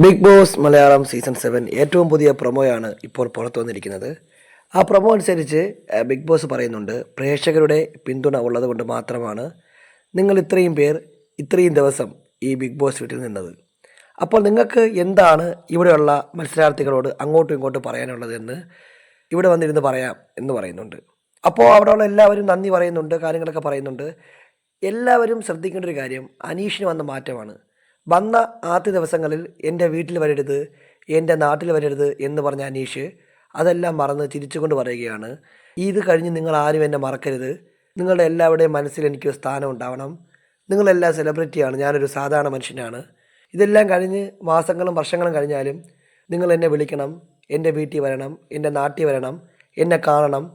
Big boss Malayalam season 7 ഏറ്റവും പുതിയ പ്രൊമോയാണ് ഇപ്പോൾ പുറത്തു വന്നിരിക്കുന്നത്. ആ പ്രൊമോ അനുസരിച്ച് ബിഗ് ബോസ് പറയുന്നുണ്ട്, പ്രേക്ഷകരുടെ പിന്തുണ ഉള്ളത് കൊണ്ട് മാത്രമാണ് നിങ്ങൾ ഇത്രയും പേർ ഇത്രയും ദിവസം ഈ ബിഗ് ബോസ് വീട്ടിൽ നിന്നത്. അപ്പോൾ നിങ്ങൾക്ക് എന്താണ് ഇവിടെയുള്ള മത്സരാർത്ഥികളോട് അങ്ങോട്ടും ഇങ്ങോട്ടും പറയാനുള്ളതെന്ന് ഇവിടെ വന്നിരുന്ന് പറയാം എന്ന് പറയുന്നുണ്ട്. അപ്പോൾ അവിടെയുള്ള എല്ലാവരും നന്ദി പറയുന്നുണ്ട്, കാര്യങ്ങളൊക്കെ പറയുന്നുണ്ട്. എല്ലാവരും ശ്രദ്ധിക്കേണ്ട ഒരു കാര്യം, അനീഷിന് വന്ന മാറ്റമാണ്. വന്ന ആദ്യ ദിവസങ്ങളിൽ എൻ്റെ വീട്ടിൽ വരരുത്, എൻ്റെ നാട്ടിൽ വരരുത് എന്ന് പറഞ്ഞ അനീഷ് അതെല്ലാം മറന്ന് ചിരിച്ചുകൊണ്ട് പറയുകയാണ്, ഇത് കഴിഞ്ഞ് നിങ്ങൾ ആരും എന്നെ മറക്കരുത്, നിങ്ങളുടെ എല്ലാവരുടെയും മനസ്സിൽ എനിക്കൊരു സ്ഥാനം ഉണ്ടാവണം, നിങ്ങളെല്ലാം സെലിബ്രിറ്റിയാണ്, ഞാനൊരു സാധാരണ മനുഷ്യനാണ്. ഇതെല്ലാം കഴിഞ്ഞ് മാസങ്ങളും വർഷങ്ങളും കഴിഞ്ഞാലും നിങ്ങൾ എന്നെ വിളിക്കണം, എൻ്റെ വീട്ടിൽ വരണം, എൻ്റെ നാട്ടിൽ വരണം, എന്നെ കാണണം,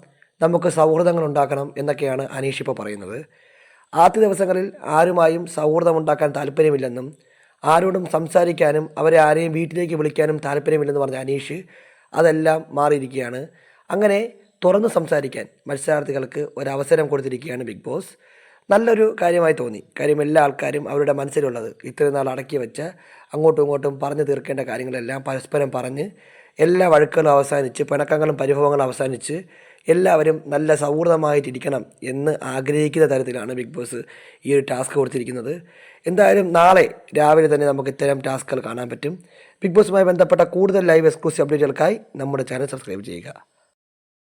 നമുക്ക് സൗഹൃദങ്ങൾ ഉണ്ടാക്കണം എന്നൊക്കെയാണ് അനീഷ് ഇപ്പോൾ പറയുന്നത്. ആദ്യ ദിവസങ്ങളിൽ ആരുമായും സൗഹൃദമുണ്ടാക്കാൻ താല്പര്യമില്ലെന്നും ആരോടും സംസാരിക്കാനും അവരെ ആരെയും വീട്ടിലേക്ക് വിളിക്കാനും താല്പര്യമില്ലെന്ന് പറഞ്ഞ അനീഷ് അതെല്ലാം മാറിയിരിക്കുകയാണ്. അങ്ങനെ തുറന്ന് സംസാരിക്കാൻ മത്സരാർത്ഥികൾക്ക് ഒരവസരം കൊടുത്തിരിക്കുകയാണ് ബിഗ് ബോസ്. നല്ലൊരു കാര്യമായി തോന്നി. കാര്യം എല്ലാ ആൾക്കാരും അവരുടെ മനസ്സിലുള്ളത് ഇത്രയും നാൾ അടക്കി വെച്ച് അങ്ങോട്ടും ഇങ്ങോട്ടും പറഞ്ഞു തീർക്കേണ്ട കാര്യങ്ങളെല്ലാം പരസ്പരം പറഞ്ഞ് എല്ലാ വഴക്കുകളും അവസാനിച്ച് പിണക്കങ്ങളും പരിഭവങ്ങളും അവസാനിച്ച് എല്ലാവരും നല്ല സൗഹൃദമായിട്ടിരിക്കണം എന്ന് ആഗ്രഹിക്കുന്ന തരത്തിലാണ് ബിഗ് ബോസ് ഈ ഒരു ടാസ്ക് കൊടുത്തിരിക്കുന്നത്. എന്തായാലും നാളെ രാവിലെ തന്നെ നമുക്ക് ഇത്തരം ടാസ്കുകൾ കാണാൻ പറ്റും. ബിഗ് ബോസുമായി ബന്ധപ്പെട്ട കൂടുതൽ ലൈവ് എക്സ്ക്ലൂസീവ് അപ്ഡേറ്റുകൾക്കായി നമ്മുടെ ചാനൽ സബ്സ്ക്രൈബ് ചെയ്യുക.